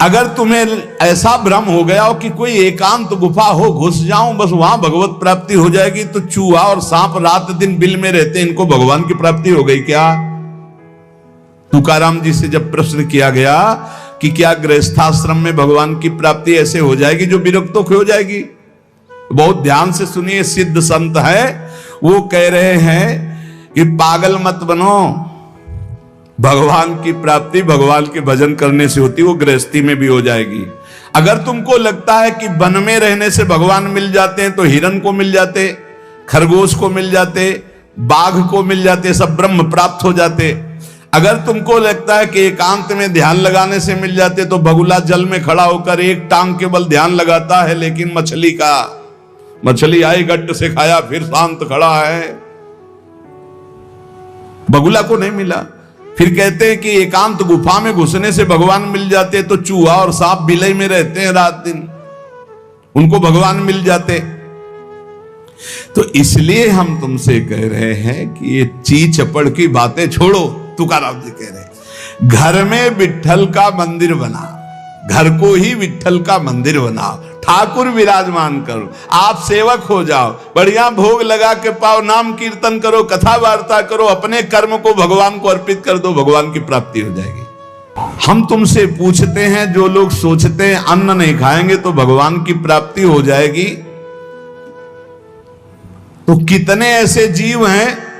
अगर तुम्हें ऐसा भ्रम हो गया हो कि कोई एकांत गुफा हो, घुस जाऊं बस वहां भगवत प्राप्ति हो जाएगी, तो चूहा और सांप रात दिन बिल में रहते, इनको भगवान की प्राप्ति हो गई क्या? तुकाराम जी से जब प्रश्न किया गया कि क्या गृहस्थाश्रम में भगवान की प्राप्ति ऐसे हो जाएगी जो विरक्तों की हो जाएगी? बहुत ध्यान से सुनिए, सिद्ध संत है, वो कह रहे हैं कि पागल मत बनो, भगवान की प्राप्ति भगवान के भजन करने से होती, वो गृहस्थी में भी हो जाएगी। अगर तुमको लगता है कि वन में रहने से भगवान मिल जाते हैं, तो हिरन को मिल जाते, खरगोश को मिल जाते, बाघ को मिल जाते, सब ब्रह्म प्राप्त हो जाते। अगर तुमको लगता है कि एकांत में ध्यान लगाने से मिल जाते, तो बगुला जल में खड़ा होकर एक टांग केवल ध्यान लगाता है, लेकिन मछली आई गट्ट से खाया फिर शांत खड़ा है, बगुला को नहीं मिला। फिर कहते हैं कि एकांत गुफा में घुसने से भगवान मिल जाते, तो चूहा और सांप बिलई में रहते हैं रात दिन, उनको भगवान मिल जाते। तो इसलिए हम तुमसे कह रहे हैं कि ये ची चपड़ की बातें छोड़ो। तुकाराम जी कह रहे हैं घर में विट्ठल का मंदिर बना, घर को ही विट्ठल का मंदिर बनाओ, ठाकुर विराजमान करो, आप सेवक हो जाओ, बढ़िया भोग लगा के पाओ, नाम कीर्तन करो, कथा वार्ता करो, अपने कर्म को भगवान को अर्पित कर दो, भगवान की प्राप्ति हो जाएगी। हम तुमसे पूछते हैं, जो लोग सोचते हैं अन्न नहीं खाएंगे तो भगवान की प्राप्ति हो जाएगी, तो कितने ऐसे जीव हैं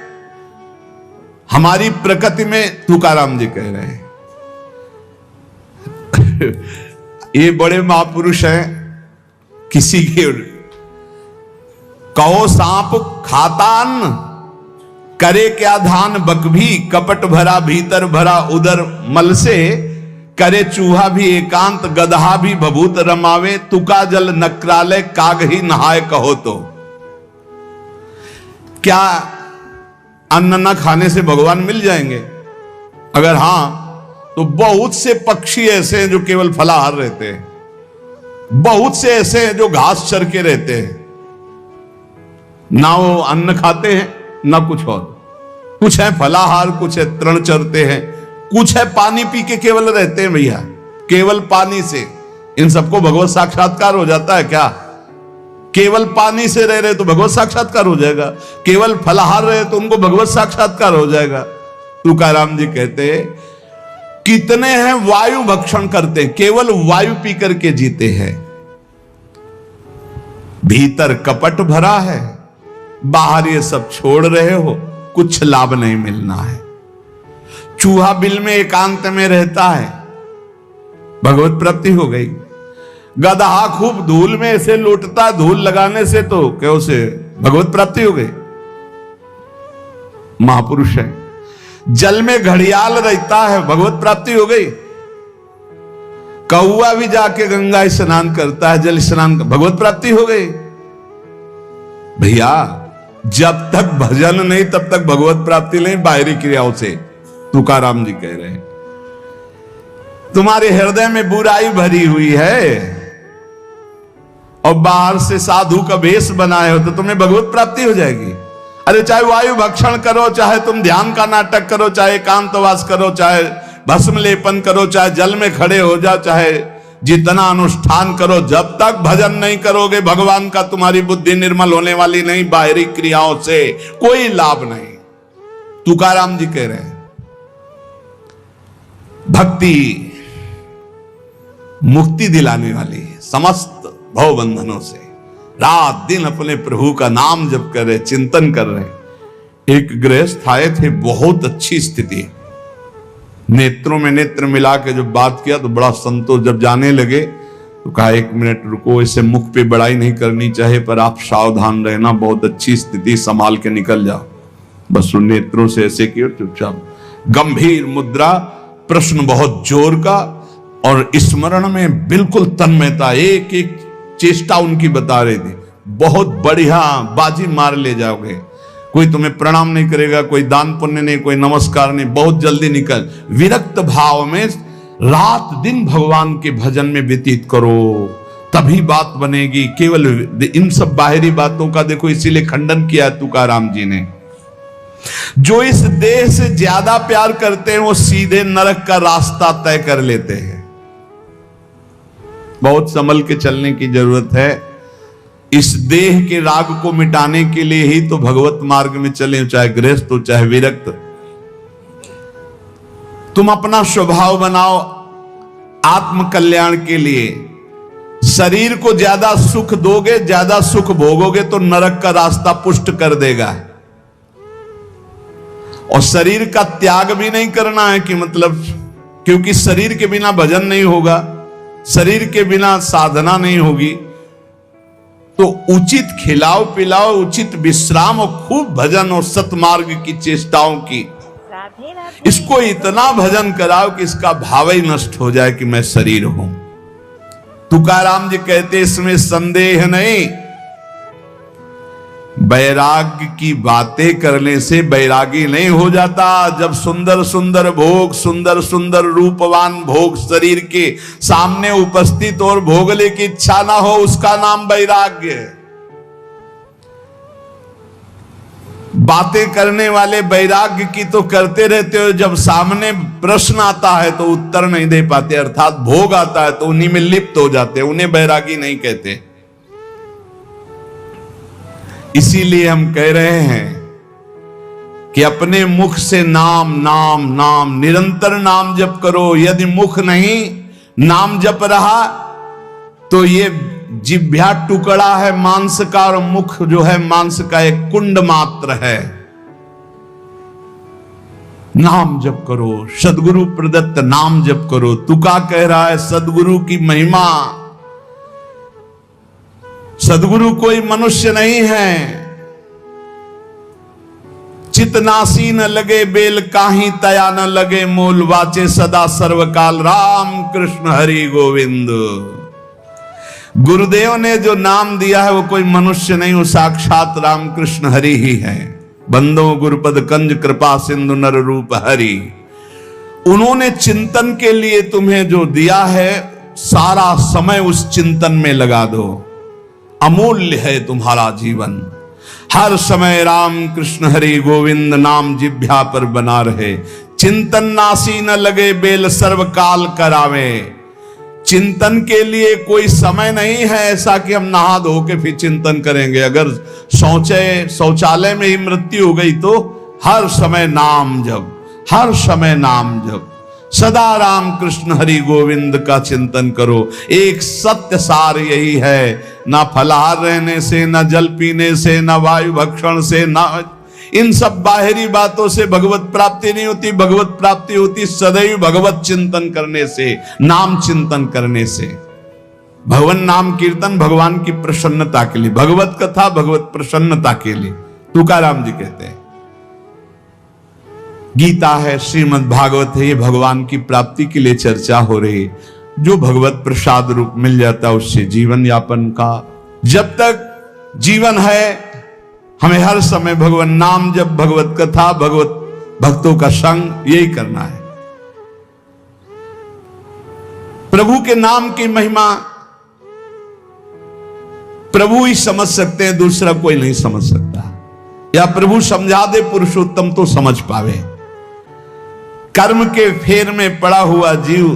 हमारी प्रकृति में? तुकाराम जी कह रहे हैं ये बड़े महापुरुष हैं, किसी के कहो सांप खाता अन्न, करे क्या धान बकभी, कपट भरा भीतर भरा उदर मल से, करे चूहा भी एकांत गदहा भी भभूत रमावे, तुका जल नक्रालय काग ही नहाय कहो तो। क्या अन्न न खाने से भगवान मिल जाएंगे? अगर हां, तो बहुत से पक्षी ऐसे हैं जो केवल फलाहार रहते हैं, बहुत से ऐसे हैं जो घास चर के रहते हैं, ना वो अन्न खाते हैं ना कुछ और, कुछ है फलाहार, कुछ है तृण चरते हैं, कुछ है पानी पी के केवल रहते हैं। भैया केवल पानी से इन सबको भगवत साक्षात्कार हो जाता है क्या? केवल पानी से रह रहे तो भगवत साक्षात्कार हो जाएगा, केवल फलाहार रहे तो उनको भगवत साक्षात्कार हो जाएगा। तुकाराम जी कहते हैं कितने हैं वायु भक्षण करते, केवल वायु पी करके जीते हैं, भीतर कपट भरा है, बाहर ये सब छोड़ रहे हो, कुछ लाभ नहीं मिलना है। चूहा बिल में एकांत में रहता है, भगवत प्राप्ति हो गई। गदहा खूब धूल में ऐसे लौटता, धूल लगाने से तो क्या उसे भगवत प्राप्ति हो गई, महापुरुष है। जल में घड़ियाल रहता है, भगवत प्राप्ति हो गई। कौआ भी जाके गंगा स्नान करता है, जल स्नान, भगवत प्राप्ति हो गई। भैया जब तक भजन नहीं तब तक भगवत प्राप्ति नहीं, बाहरी क्रियाओं से। तुकाराम जी कह रहे हैं तुम्हारे हृदय में बुराई भरी हुई है और बाहर से साधु का भेष बनाए हो, तो तुम्हें भगवत प्राप्ति हो जाएगी। अरे चाहे वायु भक्षण करो, चाहे तुम ध्यान का नाटक करो, चाहे एकांतवास करो, चाहे भस्म लेपन करो, चाहे जल में खड़े हो जाओ, चाहे जितना अनुष्ठान करो, जब तक भजन नहीं करोगे भगवान का, तुम्हारी बुद्धि निर्मल होने वाली नहीं, बाहरी क्रियाओं से कोई लाभ नहीं। तुकाराम जी कह रहे हैं भक्ति मुक्ति दिलाने वाली है समस्त भव बंधनों से। रात दिन अपने प्रभु का नाम जप कर रहे, चिंतन कर रहे। एक गृहस्थ आए थे, बहुत अच्छी स्थिति, नेत्रों में नेत्र मिला के जब बात किया तो बड़ा संतोष। जब जाने लगे तो कहा 1 मिनट रुको, इसे मुख पे बड़ाई नहीं करनी चाहिए, पर आप सावधान रहना, बहुत अच्छी स्थिति, संभाल के निकल जाओ। बस उन नेत्रों से ऐसे किया, चुपचाप गंभीर मुद्रा, प्रश्न बहुत जोर का, और स्मरण में बिल्कुल तन्मयता, एक एक चेष्टा उनकी बता रहे थे। बहुत बढ़िया बाजी मार ले जाओगे, कोई तुम्हें प्रणाम नहीं करेगा, कोई दान पुण्य नहीं, कोई नमस्कार नहीं, बहुत जल्दी निकल। विरक्त भाव में रात दिन भगवान के भजन में व्यतीत करो, तभी बात बनेगी। केवल इन सब बाहरी बातों का देखो, इसीलिए खंडन किया तुकाराम जी ने। जो इस देह से ज्यादा प्यार करते हैं वो सीधे नरक का रास्ता तय कर लेते हैं। बहुत संभल के चलने की जरूरत है। इस देह के राग को मिटाने के लिए ही तो भगवत मार्ग में चले, चाहे गृहस्थ हो चाहे विरक्त। तुम अपना स्वभाव बनाओ आत्म कल्याण के लिए। शरीर को ज्यादा सुख दोगे, ज्यादा सुख भोगोगे तो नरक का रास्ता पुष्ट कर देगा। और शरीर का त्याग भी नहीं करना है कि मतलब, क्योंकि शरीर के बिना भजन नहीं होगा, शरीर के बिना साधना नहीं होगी। तो उचित खिलाओ पिलाओ, उचित विश्राम और खूब भजन और सतमार्ग की चेष्टाओं की। इसको इतना भजन कराओ कि इसका भाव ही नष्ट हो जाए कि मैं शरीर हूं। तुकाराम जी कहते इसमें संदेह नहीं, वैराग्य की बातें करने से वैरागी नहीं हो जाता। जब सुंदर सुंदर भोग, सुंदर सुंदर रूपवान भोग शरीर के सामने उपस्थित और भोगने की इच्छा ना हो, उसका नाम वैराग्य है। बातें करने वाले वैराग्य की तो करते रहते हो, जब सामने प्रश्न आता है तो उत्तर नहीं दे पाते, अर्थात भोग आता है तो उन्हीं में लिप्त हो जाते, उन्हें वैरागी नहीं कहते। इसीलिए हम कह रहे हैं कि अपने मुख से नाम नाम नाम, निरंतर नाम जप करो। यदि मुख नहीं नाम जप रहा तो ये जिह्वा टुकड़ा है मांस का, और मुख जो है मांस का एक कुंड मात्र है। नाम जप करो, सदगुरु प्रदत्त नाम जप करो। तुका कह रहा है सदगुरु की महिमा। सदगुरु कोई मनुष्य नहीं है। चितनासी न लगे बेल काही, तया न लगे मूल, वाचे सदा सर्वकाल राम कृष्ण हरि गोविंद। गुरुदेव ने जो नाम दिया है वो कोई मनुष्य नहीं, वो साक्षात राम कृष्ण हरि ही है। बंदो गुरुपद कंज कृपा सिंधु नर रूप हरि। उन्होंने चिंतन के लिए तुम्हें जो दिया है, सारा समय उस चिंतन में लगा दो। अमूल्य है तुम्हारा जीवन। हर समय राम कृष्ण हरि गोविंद नाम जिह्वा पर बना रहे। चिंतन नासी न लगे बेल, सर्वकाल करावे। चिंतन के लिए कोई समय नहीं है ऐसा कि हम नहा धो के फिर चिंतन करेंगे। अगर शौचालय में ही मृत्यु हो गई तो हर समय नाम जप, हर समय नाम जप। सदा राम कृष्ण हरि गोविंद का चिंतन करो। एक सत्य सार यही है, ना फलाहार रहने से, ना जल पीने से, ना वायु भक्षण से, ना इन सब बाहरी बातों से भगवत प्राप्ति नहीं होती। भगवत प्राप्ति होती सदैव भगवत चिंतन करने से, नाम चिंतन करने से। भगवान नाम कीर्तन भगवान की प्रसन्नता के लिए, भगवत कथा भगवत प्रसन्नता के लिए। तुकाराम जी कहते हैं गीता है, श्रीमद् भागवत है, ये भगवान की प्राप्ति के लिए चर्चा हो रही। जो भगवत प्रसाद रूप मिल जाता है उससे जीवन यापन का। जब तक जीवन है हमें हर समय भगवान नाम जप, भगवत कथा, भगवत भक्तों का संग, यही करना है। प्रभु के नाम की महिमा प्रभु ही समझ सकते हैं, दूसरा कोई नहीं समझ सकता। या प्रभु समझा दे पुरुषोत्तम तो समझ पावे। कर्म के फेर में पड़ा हुआ जीव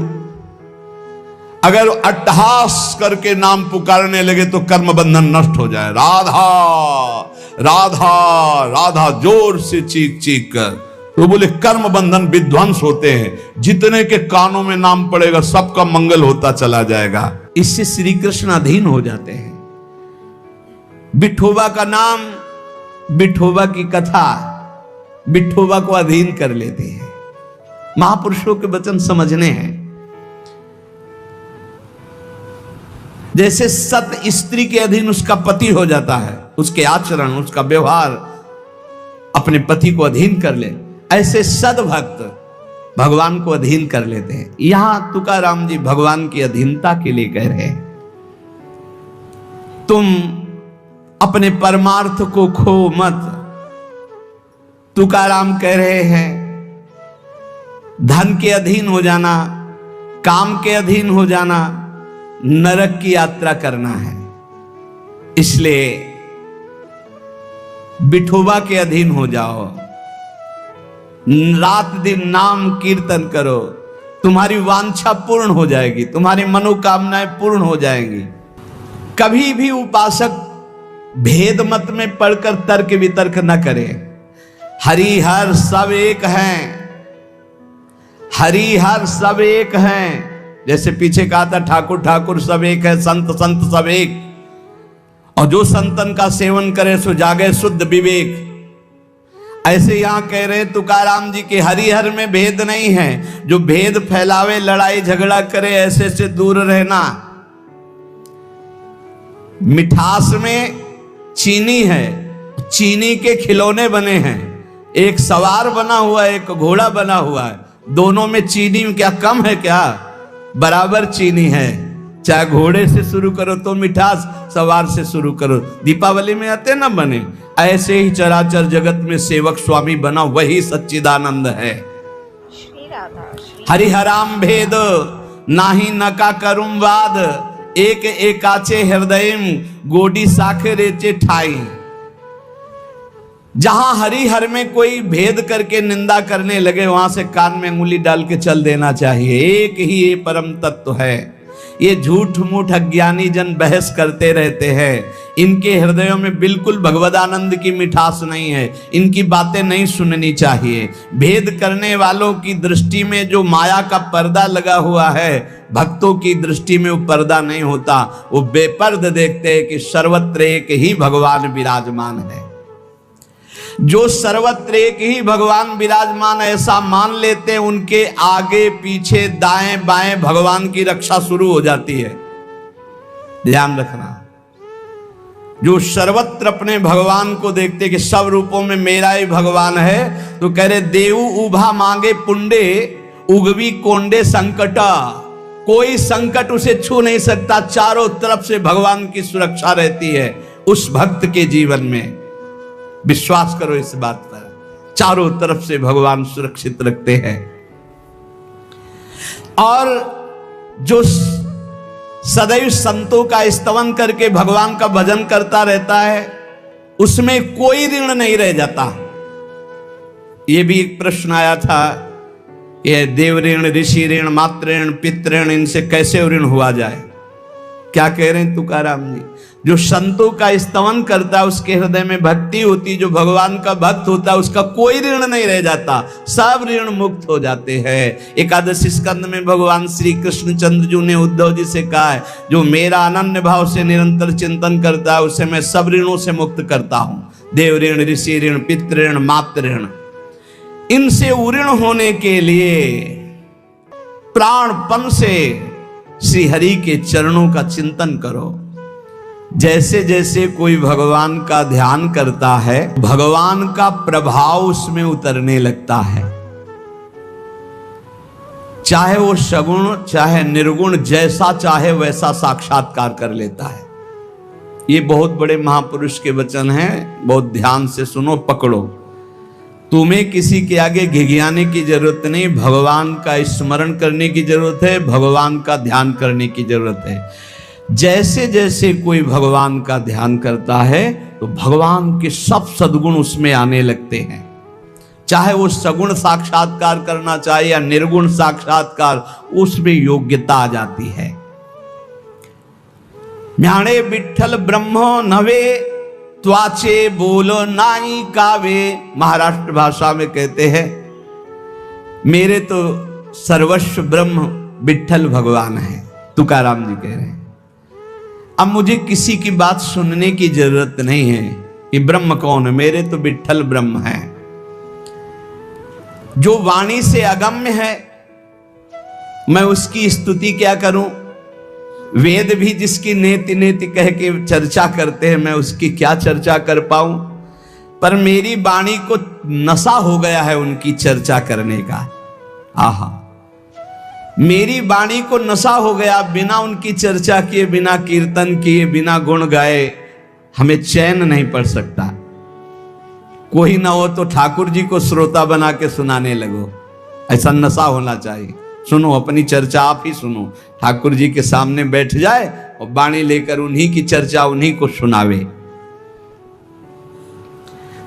अगर अट्टहास करके नाम पुकारने लगे तो कर्म बंधन नष्ट हो जाए। राधा राधा राधा जोर से चीख चीख कर, तो बोले कर्म बंधन विध्वंस होते हैं। जितने के कानों में नाम पड़ेगा सबका मंगल होता चला जाएगा। इससे श्री कृष्ण अधीन हो जाते हैं। विठोबा का नाम, विठोबा की कथा विठोबा को अधीन कर लेते हैं। महापुरुषों के वचन समझने हैं। जैसे सत स्त्री के अधीन उसका पति हो जाता है, उसके आचरण, उसका व्यवहार अपने पति को अधीन कर ले, ऐसे सद्भक्त भगवान को अधीन कर लेते हैं। यहां तुकाराम जी भगवान की अधीनता के लिए कह रहे हैं। तुम अपने परमार्थ को खो मत। तुकाराम कह रहे हैं धन के अधीन हो जाना, काम के अधीन हो जाना, नरक की यात्रा करना है। इसलिए विठोबा के अधीन हो जाओ, रात दिन नाम कीर्तन करो। तुम्हारी वांछा पूर्ण हो जाएगी, तुम्हारी मनोकामनाएं पूर्ण हो जाएंगी। कभी भी उपासक भेद मत में पढ़कर तर्क वितर्क न करे। हरि हर सब एक हैं, हरि हर सब एक हैं। जैसे पीछे कहा था ठाकुर ठाकुर सब एक है, संत संत सब एक। और जो संतन का सेवन करे सो जागे शुद्ध विवेक। ऐसे यहां कह रहे तुकाराम जी के हरिहर में भेद नहीं है। जो भेद फैलावे, लड़ाई झगड़ा करे, ऐसे से दूर रहना। मिठास में चीनी है, चीनी के खिलौने बने हैं। एक सवार बना हुआ है, एक घोड़ा बना हुआ है। दोनों में चीनी क्या कम है क्या? बराबर चीनी है। चाहे घोड़े से शुरू करो तो मिठास, सवार से शुरू करो। दीपावली में आते ना बने, ऐसे ही चराचर जगत में सेवक स्वामी बना वही सच्चिदानंद है। हरिहराम भेद नाही नका करुम वाद, एक एकाचे हृदयम गोडी साखे रेचे ठाई। जहां हरिहर में कोई भेद करके निंदा करने लगे, वहां से कान में अंगुली डाल के चल देना चाहिए। एक ही ये परम तत्व है। ये झूठ मूठ अज्ञानी जन बहस करते रहते हैं। इनके हृदयों में बिल्कुल भगवदानंद की मिठास नहीं है। इनकी बातें नहीं सुननी चाहिए। भेद करने वालों की दृष्टि में जो माया का पर्दा लगा हुआ है, भक्तों की दृष्टि में वो पर्दा नहीं होता। वो बेपर्द देखते हैं कि सर्वत्र एक ही भगवान विराजमान है। जो सर्वत्र एक ही भगवान विराजमान ऐसा मान लेते हैं, उनके आगे पीछे दाएं बाएं भगवान की रक्षा शुरू हो जाती है। ध्यान रखना। जो सर्वत्र अपने भगवान को देखते कि सब रूपों में मेरा ही भगवान है, तो कह रहे देव उभा मांगे पुंडे उगवी कोंडे संकटा। कोई संकट उसे छू नहीं सकता। चारों तरफ से भगवान की सुरक्षा रहती है उस भक्त के जीवन में। विश्वास करो इस बात पर। चारों तरफ से भगवान सुरक्षित रखते हैं। और जो सदैव संतों का स्तवन करके भगवान का भजन करता रहता है, उसमें कोई ऋण नहीं रह जाता। यह भी एक प्रश्न आया था, यह देव ऋण, ऋषि ऋण, मातृ ऋण, पितृ ऋण, इनसे कैसे ऋण हुआ जाए? क्या कह रहे हैं तुकाराम जी? जो संतों का स्तवन करता है, उसके हृदय में भक्ति होती, जो भगवान का भक्त होता है, उसका कोई ऋण नहीं रह जाता। सब ऋण मुक्त हो जाते हैं। एकादशी स्कंद में भगवान श्री कृष्ण चंद्र जी ने उद्धव जी से कहा है, जो मेरा अनन्य भाव से निरंतर चिंतन करता है, उसे मैं सब ऋणों से मुक्त करता हूं। देव ऋण, ऋषि ऋण, पितृ ऋण, मातृ ऋण। इनसे उऋण होने के लिए प्राणपन से श्री हरि के चरणों का चिंतन करो। जैसे जैसे कोई भगवान का ध्यान करता है, भगवान का प्रभाव उसमें उतरने लगता है। चाहे वो सगुण चाहे निर्गुण, जैसा चाहे वैसा साक्षात्कार कर लेता है। ये बहुत बड़े महापुरुष के वचन हैं, बहुत ध्यान से सुनो, पकड़ो। तुम्हें किसी के आगे घिघियाने की जरूरत नहीं, भगवान का स्मरण करने की जरूरत है, भगवान का ध्यान करने की जरूरत है। जैसे जैसे कोई भगवान का ध्यान करता है, तो भगवान के सब सद्गुण उसमें आने लगते हैं। चाहे वो सगुण साक्षात्कार करना चाहे या निर्गुण साक्षात्कार, उसमें योग्यता आ जाती है। म्याणे विठ्ठल ब्रह्म नवे त्वाचे बोलो नाई कावे। महाराष्ट्र भाषा में कहते हैं, मेरे तो सर्वस्व ब्रह्म विठ्ठल भगवान है। तुकाराम जी कह रहे हैं, अब मुझे किसी की बात सुनने की जरूरत नहीं है कि ब्रह्म कौन है, मेरे तो विठ्ठल ब्रह्म है। जो वाणी से अगम्य है, मैं उसकी स्तुति क्या करूं? वेद भी जिसकी नेति नेति कह के चर्चा करते हैं, मैं उसकी क्या चर्चा कर पाऊं? पर मेरी वाणी को नशा हो गया है उनकी चर्चा करने का। आहा, मेरी वाणी को नशा हो गया। बिना उनकी चर्चा किए, बिना कीर्तन किए, बिना गुण गाए हमें चैन नहीं पड़ सकता। कोई ना हो तो ठाकुर जी को श्रोता बना के सुनाने लगो, ऐसा नशा होना चाहिए। सुनो, अपनी चर्चा आप ही सुनो। ठाकुर जी के सामने बैठ जाए और वाणी लेकर उन्हीं की चर्चा उन्हीं को सुनावे।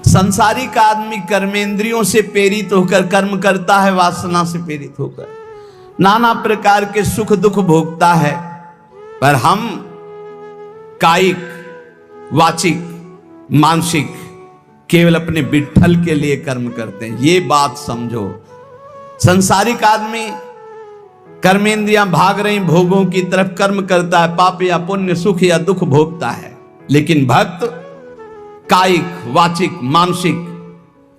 संसारिक आदमी कर्मेंद्रियों से प्रेरित होकर कर्म करता है, वासना से प्रेरित होकर। नाना प्रकार के सुख दुख भोगता है, पर हम कायिक, वाचिक, मानसिक केवल अपने विठ्ठल के लिए कर्म करते हैं। ये बात समझो। संसारिक आदमी कर्मेंद्रियां भाग रही भोगों की तरफ, कर्म करता है, पाप या पुण्य, सुख या दुख भोगता है। लेकिन भक्त कायिक, वाचिक, मानसिक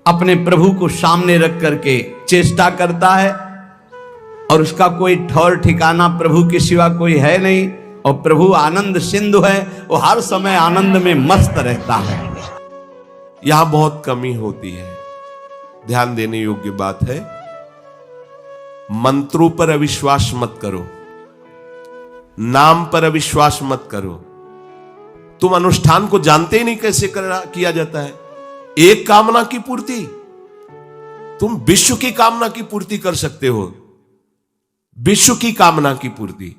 अपने प्रभु को सामने रख करके चेष्टा करता है, और उसका कोई ठौर ठिकाना प्रभु के सिवा कोई है नहीं। और प्रभु आनंद सिंधु है, वो हर समय आनंद में मस्त रहता है। यहां बहुत कमी होती है, ध्यान देने योग्य बात है। मंत्रों पर अविश्वास मत करो, नाम पर अविश्वास मत करो। तुम अनुष्ठान को जानते ही नहीं कैसे किया जाता है। एक कामना की पूर्ति, तुम विश्व की कामना की पूर्ति कर सकते हो, विश्व की कामना की पूर्ति।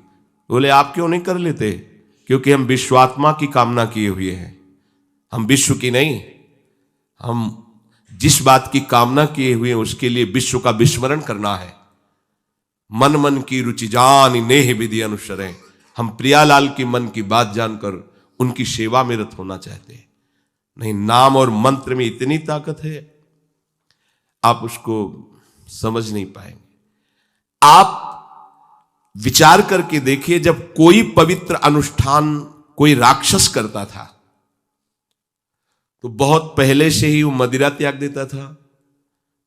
बोले आप क्यों नहीं कर लेते? क्योंकि हम विश्वात्मा की कामना किए हुए हैं, हम विश्व की नहीं। हम जिस बात की कामना किए हुए हैं उसके लिए विश्व का विस्मरण करना है। मन मन की रुचि जान नेह विधि अनुसरें। हम प्रियालाल की मन की बात जानकर उनकी सेवा में रत होना चाहते हैं। नहीं, नाम और मंत्र में इतनी ताकत है, आप उसको समझ नहीं पाएंगे। आप विचार करके देखिए, जब कोई पवित्र अनुष्ठान कोई राक्षस करता था तो बहुत पहले से ही वो मदिरा त्याग देता था,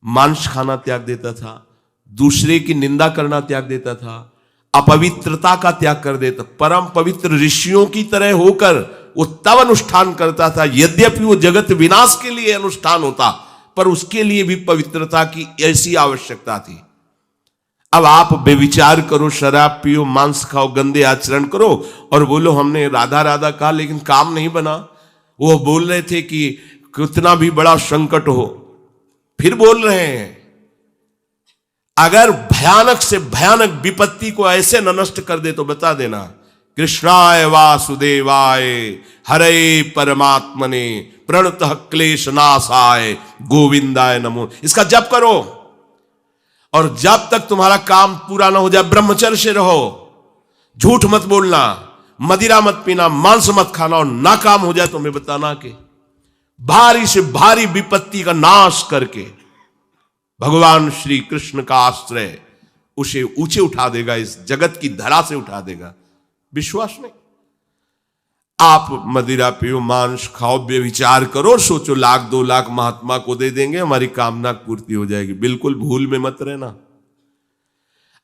मांस खाना त्याग देता था, दूसरे की निंदा करना त्याग देता था, अपवित्रता का त्याग कर देता। परम पवित्र ऋषियों की तरह होकर वो तब अनुष्ठान करता था। यद्यपि वो जगत विनाश के लिए अनुष्ठान होता, पर उसके लिए भी पवित्रता की ऐसी आवश्यकता थी। अब आप बेविचार करो, शराब पियो, मांस खाओ, गंदे आचरण करो और बोलो हमने राधा राधा कहा लेकिन काम नहीं बना। वो बोल रहे थे कि कितना भी बड़ा संकट हो, फिर बोल रहे हैं। अगर भयानक से भयानक विपत्ति को ऐसे न नष्ट कर दे तो बता देना, कृष्णाय वासुदेवाय हरे परमात्मने प्रणतः क्लेश नाशाय गोविंदाय नमो, इसका जप करो। और जब तक तुम्हारा काम पूरा ना हो जाए ब्रह्मचर्य से रहो, झूठ मत बोलना, मदिरा मत पीना, मांस मत खाना, और ना काम हो जाए तो मैं बताना कि भारी से भारी विपत्ति का नाश करके भगवान श्री कृष्ण का आश्रय उसे ऊंचे उठा देगा, इस जगत की धरा से उठा देगा। विश्वास नहीं? आप मदिरा पियो, मांस खाओ, बेविचार करो, सोचो लाख 2 लाख महात्मा को दे देंगे, हमारी कामना पूर्ति हो जाएगी। बिल्कुल भूल में मत रहना।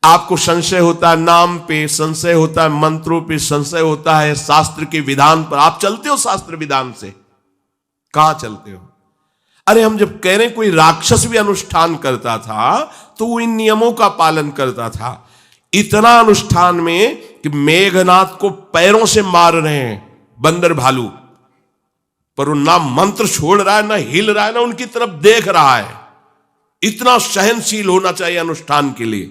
आपको संशय होता है नाम पे, संशय होता है मंत्रों पे, संशय होता है शास्त्र के विधान पर। आप चलते हो शास्त्र विधान से? कहां चलते हो? अरे हम जब कह रहे कोई राक्षस भी अनुष्ठान करता था तो वो इन नियमों का पालन करता था। इतना अनुष्ठान में कि मेघनाथ को पैरों से मार रहे हैं बंदर भालू, पर वो ना मंत्र छोड़ रहा है, ना हिल रहा है, ना उनकी तरफ देख रहा है। इतना सहनशील होना चाहिए अनुष्ठान के लिए।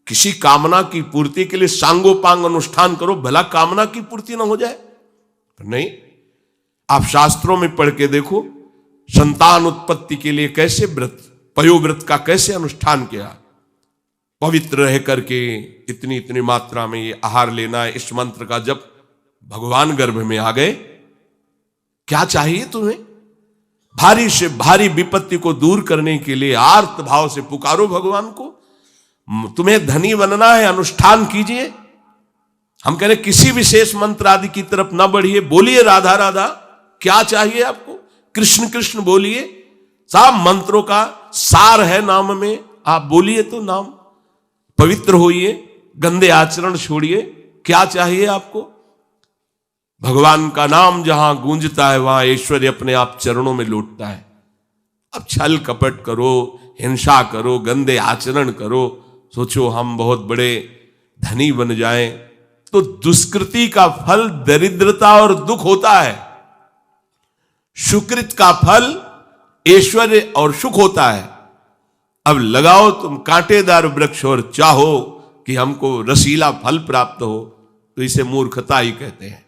किसी कामना की पूर्ति के लिए सांगोपांग अनुष्ठान करो, भला कामना की पूर्ति ना हो जाए? नहीं। आप शास्त्रों में पढ़ के देखो, संतान उत्पत्ति के लिए कैसे व्रत, पयोव्रत का कैसे अनुष्ठान किया। पवित्र रह करके इतनी इतनी मात्रा में ये आहार लेना है, इस मंत्र का जब भगवान गर्भ में आ गए। क्या चाहिए तुम्हें? भारी से भारी विपत्ति को दूर करने के लिए आर्त भाव से पुकारो भगवान को। तुम्हें धनी बनना है, अनुष्ठान कीजिए। हम कह रहे किसी विशेष मंत्र आदि की तरफ ना बढ़िए, बोलिए राधा राधा। क्या चाहिए आपको? कृष्ण कृष्ण बोलिए। सब मंत्रों का सार है नाम में, आप बोलिए तो नाम। पवित्र होइए, गंदे आचरण छोड़िए। क्या चाहिए आपको? भगवान का नाम जहां गूंजता है वहां ऐश्वर्य अपने आप चरणों में लौटता है। अब छल कपट करो, हिंसा करो, गंदे आचरण करो, सोचो हम बहुत बड़े धनी बन जाएं, तो दुष्कृति का फल दरिद्रता और दुख होता है। सुकृत का फल ऐश्वर्य और सुख होता है। अब लगाओ तुम कांटेदार वृक्ष और चाहो कि हमको रसीला फल प्राप्त हो, तो इसे मूर्खता ही कहते हैं।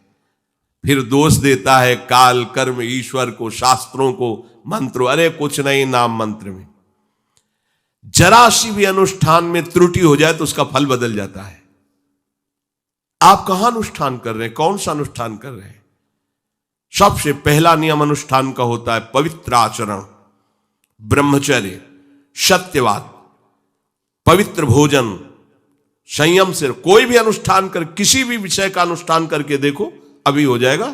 फिर दोष देता है काल, कर्म, ईश्वर को, शास्त्रों को, मंत्रों। अरे कुछ नहीं नाम मंत्र में। जरा सी भी अनुष्ठान में त्रुटि हो जाए तो उसका फल बदल जाता है। आप कहां अनुष्ठान कर रहे हैं, कौन सा अनुष्ठान कर रहे हैं? सबसे पहला नियम अनुष्ठान का होता है पवित्र आचरण, ब्रह्मचर्य, सत्यवाद, पवित्र भोजन, संयम से। कोई भी अनुष्ठान कर, किसी भी विषय का अनुष्ठान करके देखो, अभी हो जाएगा।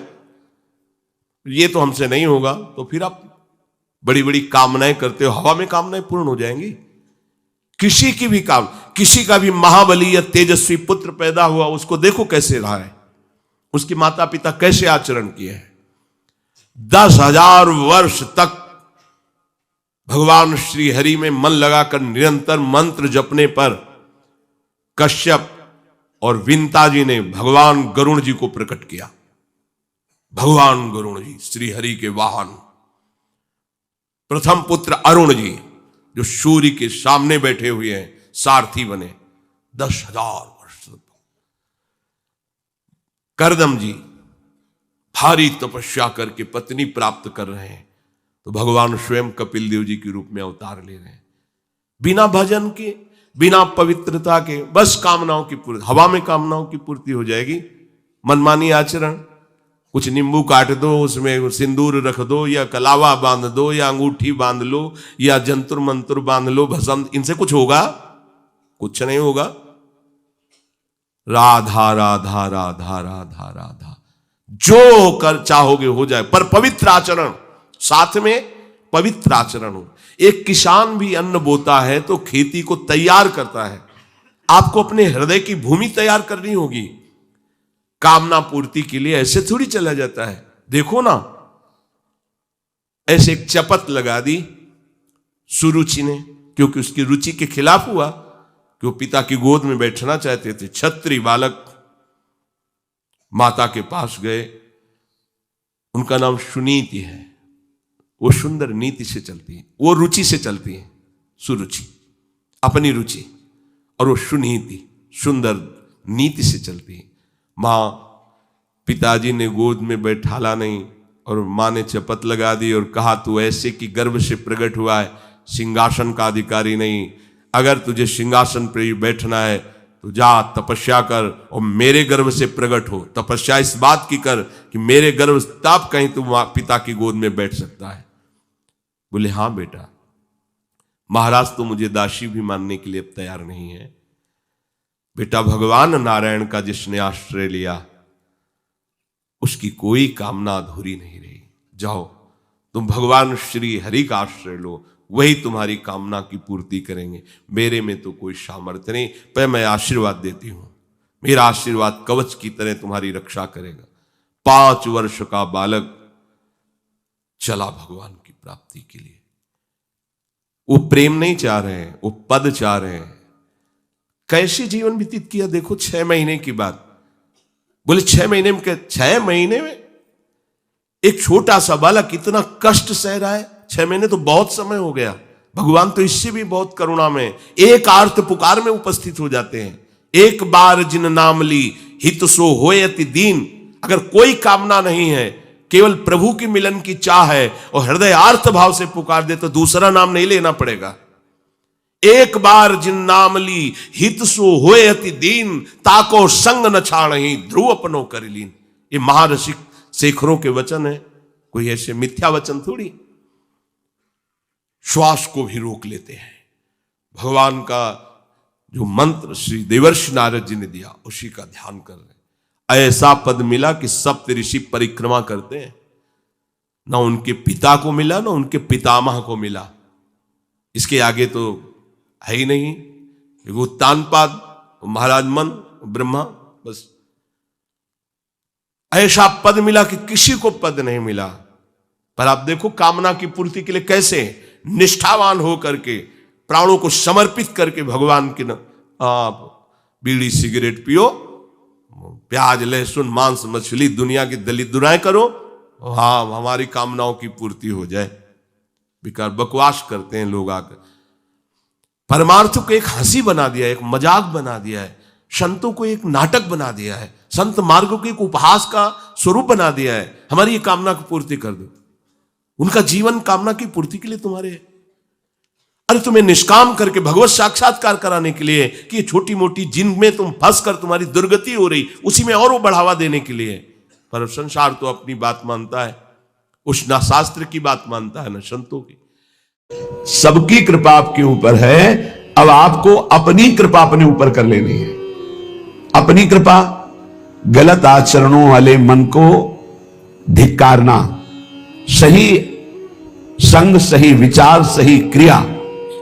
ये तो हमसे नहीं होगा, तो फिर आप बड़ी बड़ी कामनाएं करते हो, हवा में कामनाएं पूर्ण हो जाएंगी। किसी की भी काम, किसी का भी महाबली या तेजस्वी पुत्र पैदा हुआ, उसको देखो कैसे रहा है, उसके माता पिता कैसे आचरण किए हैं। 10,000 वर्ष तक भगवान श्री हरि में मन लगाकर निरंतर मंत्र जपने पर कश्यप और विंता जी ने भगवान गरुण जी को प्रकट किया। भगवान गरुण जी श्री हरि के वाहन, प्रथम पुत्र अरुण जी जो सूर्य के सामने बैठे हुए हैं, सारथी बने 10,000 वर्ष। करदम जी भारी तपस्या करके पत्नी प्राप्त कर रहे हैं, तो भगवान स्वयं कपिल देव जी के रूप में अवतार ले रहे हैं। बिना भजन के, बिना पवित्रता के, बस कामनाओं की पूर्ति, हवा में कामनाओं की पूर्ति हो जाएगी। मनमानी आचरण, कुछ नींबू काट दो, उसमें सिंदूर रख दो, या कलावा बांध दो, या अंगूठी बांध लो, या जंतुर मंत्र बांध लो, भस्म, इनसे कुछ होगा? कुछ नहीं होगा। राधा राधा राधा राधा राधा, जो कर चाहोगे हो जाए, पर पवित्र आचरण, साथ में पवित्र आचरण हो। एक किसान भी अन्न बोता है तो खेती को तैयार करता है। आपको अपने हृदय की भूमि तैयार करनी होगी। कामना पूर्ति के लिए ऐसे थोड़ी चला जाता है। देखो ना, ऐसे एक चपत लगा दी सुरुचि ने, क्योंकि उसकी रुचि के खिलाफ हुआ कि वो पिता की गोद में बैठना चाहते थे। छत्री बालक माता के पास गए, उनका नाम सुनीति है। वो सुंदर नीति से चलती है, वो रुचि से चलती है, सुरुचि अपनी रुचि, और वो सुनीति सुंदर नीति से चलती है। मां, पिताजी ने गोद में बैठाला नहीं, और मां ने चपत लगा दी और कहा तू ऐसे कि गर्भ से प्रकट हुआ है, सिंहासन का अधिकारी नहीं। अगर तुझे सिंहासन पर बैठना है तो जा तपस्या कर और मेरे गर्भ से प्रकट हो। तपस्या इस बात की कर कि मेरे गर्भ, तब कहीं तू पिता की गोद में बैठ सकता है। बोले हां बेटा। महाराज तो मुझे दासी भी मानने के लिए तैयार नहीं है। बेटा, भगवान नारायण का जिसने आश्रय लिया उसकी कोई कामना अधूरी नहीं रही। जाओ तुम भगवान श्री हरि का आश्रय लो, वही तुम्हारी कामना की पूर्ति करेंगे। मेरे में तो कोई सामर्थ्य नहीं, पर मैं आशीर्वाद देती हूं। मेरा आशीर्वाद कवच की तरह तुम्हारी रक्षा करेगा। 5 वर्ष का बालक चला भगवान की प्राप्ति के लिए। वो प्रेम नहीं चाह रहे हैं, वो पद चाह रहे हैं। कैसे जीवन व्यतीत किया देखो। 6 महीने की बात। बोले 6 महीने में, 6 महीने में एक छोटा सा बालक इतना कष्ट सह रहा है। 6 महीने तो बहुत समय हो गया। भगवान तो इससे भी बहुत करुणा में, एक आर्त पुकार में उपस्थित हो जाते हैं। एक बार जिन नाम ली हित सो होए अति दीन। अगर कोई कामना नहीं है, केवल प्रभु की मिलन की चाह है और हृदय आर्त भाव से पुकार दे, तो दूसरा नाम नहीं लेना पड़ेगा। एक बार जिन नाम ली हित सो होए अति दीन, ताको संग न छाड़ही ध्रुव अपनो कर लीन। ये महारसिक शेखरों के वचन है, कोई ऐसे मिथ्या वचन थोड़ी। श्वास को भी रोक लेते हैं। भगवान का जो मंत्र श्री देवर्षि नारद जी ने दिया, उसी का ध्यान कर रहे हैं। ऐसा पद मिला कि सप्त ऋषि परिक्रमा करते हैं। ना उनके पिता को मिला, ना उनके पितामह को मिला। इसके आगे तो है ही नहीं। वो तानपाद, महाराज मन, ब्रह्मा, बस ऐसा पद मिला कि किसी को पद नहीं मिला। पर आप देखो कामना की पूर्ति के लिए कैसे निष्ठावान होकर के, प्राणों को समर्पित करके भगवान की आप बीड़ी सिगरेट पियो, प्याज लहसुन मांस मछली दुनिया की दलित दुराएं करो, हाँ हमारी कामनाओं की पूर्ति हो जाए। बेकार बकवास करते हैं लोग आकर। परमार्थ को एक हंसी बना दिया है, एक मजाक बना दिया है। संतों को एक नाटक बना दिया है। संत मार्ग को एक उपहास का स्वरूप बना दिया है। हमारी ये कामना की पूर्ति कर दो। उनका जीवन कामना की पूर्ति के लिए तुम्हारे है। अरे तुम्हें निष्काम करके भगवत साक्षात्कार कराने के लिए कि ये छोटी मोटी जिनमें तुम फंस कर तुम्हारी दुर्गति हो रही, उसी में और वो बढ़ावा देने के लिए। पर संसार तो अपनी बात मानता है, उस ना शास्त्र की बात मानता है ना संतों की। सबकी कृपा आपके ऊपर है, अब आपको अपनी कृपा अपने ऊपर कर लेनी है। अपनी कृपा, गलत आचरणों वाले मन को धिक्कारना, सही संग, सही विचार, सही क्रिया,